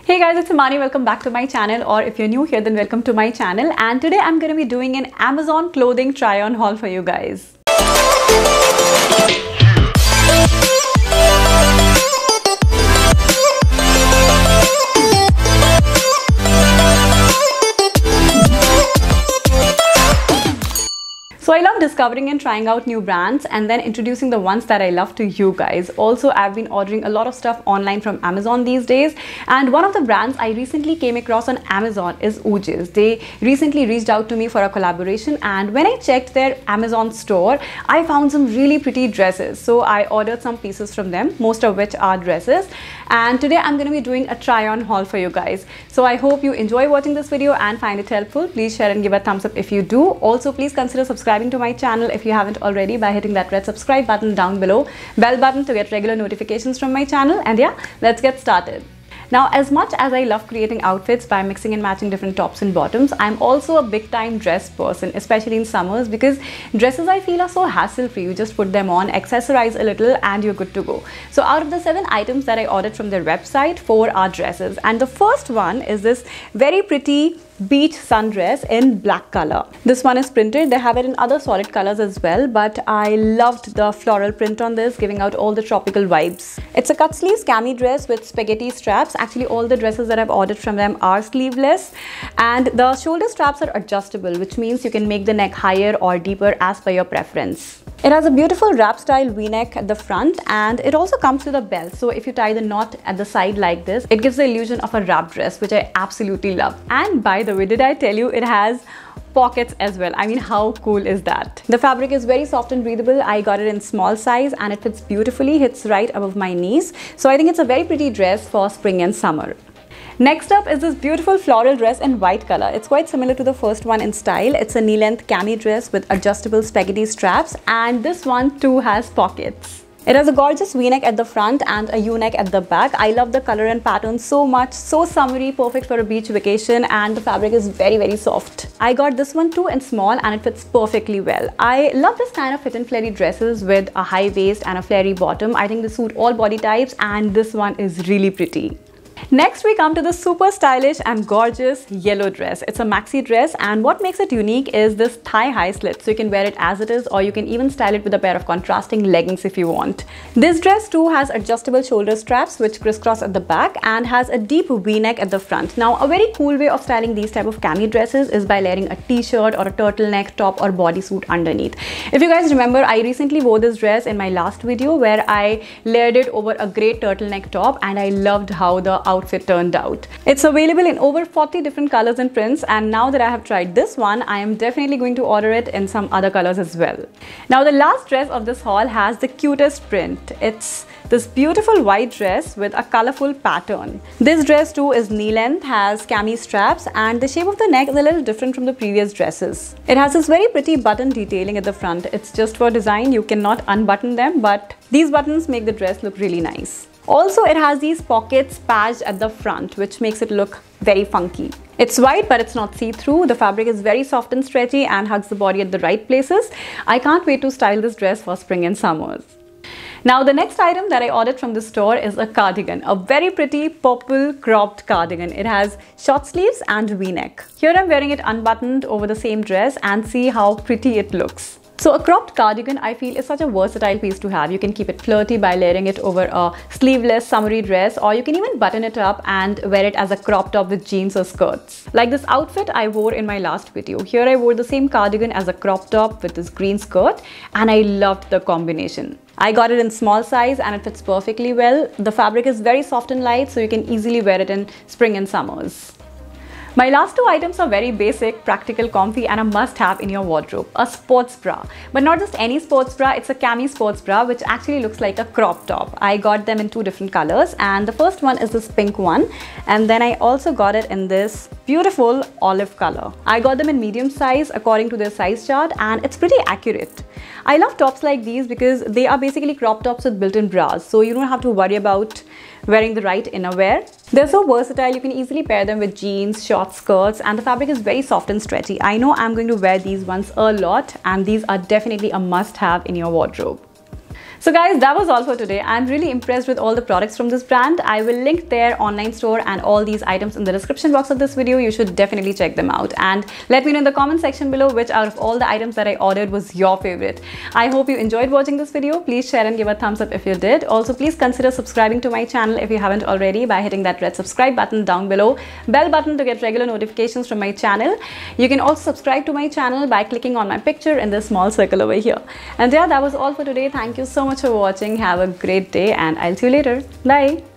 Hey guys, it's Imani. Welcome back to my channel, or if you're new here then welcome to my channel. And today I'm going to be doing an Amazon clothing try on haul for you guys. So I love discovering and trying out new brands and then introducing the ones that I love to you guys. Also, I've been ordering a lot of stuff online from Amazon these days, and one of the brands I recently came across on Amazon is Oojis. They recently reached out to me for a collaboration, and when I checked their Amazon store, I found some really pretty dresses. So I ordered some pieces from them, most of which are dresses, and today I'm going to be doing a try on haul for you guys. So I hope you enjoy watching this video and find it helpful. Please share and give a thumbs up if you do. Also, please consider subscribing to my channel if you haven't already by hitting that red subscribe button down below, bell button to get regular notifications from my channel, and yeah, let's get started. Now, as much as I love creating outfits by mixing and matching different tops and bottoms, I'm also a big time dress person, especially in summers, because dresses I feel are so hassle free. You just put them on, accessorize a little, and you're good to go. So out of the 7 items that I ordered from their website, 4 are dresses, and the first one is this very pretty beach sundress in black color. This one is printed. They have it in other solid colors as well, but I loved the floral print on this, giving out all the tropical vibes. It's a cut sleeves cami dress with spaghetti straps. Actually, all the dresses that I've ordered from them are sleeveless, and the shoulder straps are adjustable, which means you can make the neck higher or deeper as per your preference. It has a beautiful wrap style v-neck at the front, and it also comes with a belt. So if you tie the knot at the side like this, it gives the illusion of a wrap dress, which I absolutely love. And by the way, did I tell you it has pockets as well? I mean, how cool is that? The fabric is very soft and breathable. I got it in small size and it fits beautifully, hits right above my knees. So I think it's a very pretty dress for spring and summer. Next up is this beautiful floral dress in white color. It's quite similar to the first one in style. It's a knee-length cami dress with adjustable spaghetti straps, and this one too has pockets. It has a gorgeous v-neck at the front and a u-neck at the back. I love the color and pattern so much. So summery, perfect for a beach vacation, and the fabric is very soft. I got this one too in small and it fits perfectly well. I love this kind of fit and flary dresses with a high waist and a flary bottom. I think they suit all body types, and this one is really pretty. Next, we come to the super stylish and gorgeous yellow dress. It's a maxi dress, and what makes it unique is this thigh-high slit. So you can wear it as it is, or you can even style it with a pair of contrasting leggings if you want. This dress too has adjustable shoulder straps which crisscross at the back and has a deep v-neck at the front. Now, a very cool way of styling these type of cami dresses is by layering a t-shirt or a turtleneck top or bodysuit underneath. If you guys remember, I recently wore this dress in my last video where I layered it over a great turtleneck top, and I loved how the outfit turned out. It's available in over 40 different colors and prints, and now that I have tried this one, I am definitely going to order it in some other colors as well. Now, the last dress of this haul has the cutest print. It's this beautiful white dress with a colorful pattern. This dress too is knee length, has cami straps, and the shape of the neck is a little different from the previous dresses. It has this very pretty button detailing at the front. It's just for design. You cannot unbutton them, but these buttons make the dress look really nice. Also, it has these pockets patched at the front, which makes it look very funky. It's white, but it's not see-through. The fabric is very soft and stretchy and hugs the body at the right places. I can't wait to style this dress for spring and summers. Now, the next item that I ordered from the store is a cardigan, a very pretty purple cropped cardigan. It has short sleeves and v-neck. Here I'm wearing it unbuttoned over the same dress, and see how pretty it looks. So a cropped cardigan, I feel, is such a versatile piece to have. You can keep it flirty by layering it over a sleeveless summery dress, or you can even button it up and wear it as a crop top with jeans or skirts. Like this outfit I wore in my last video. Here I wore the same cardigan as a crop top with this green skirt, and I loved the combination. I got it in small size and it fits perfectly well. The fabric is very soft and light, so you can easily wear it in spring and summers. My last 2 items are very basic, practical, comfy, and a must-have in your wardrobe. A sports bra. But not just any sports bra, it's a cami sports bra which actually looks like a crop top. I got them in 2 different colors, and the first one is this pink one, and then I also got it in this beautiful olive color. I got them in medium size according to their size chart, and it's pretty accurate. I love tops like these because they are basically crop tops with built-in bras, so you don't have to worry about wearing the right innerwear. They're so versatile, you can easily pair them with jeans, short skirts, and the fabric is very soft and stretchy. I know I'm going to wear these ones a lot, and these are definitely a must-have in your wardrobe. So guys, that was all for today. I'm really impressed with all the products from this brand. I will link their online store and all these items in the description box of this video. You should definitely check them out. And let me know in the comment section below which out of all the items that I ordered was your favorite. I hope you enjoyed watching this video. Please share and give a thumbs up if you did. Also, please consider subscribing to my channel if you haven't already by hitting that red subscribe button down below, bell button to get regular notifications from my channel. You can also subscribe to my channel by clicking on my picture in this small circle over here. And yeah, that was all for today. Thank you so much for watching. Have a great day and I'll see you later. Bye.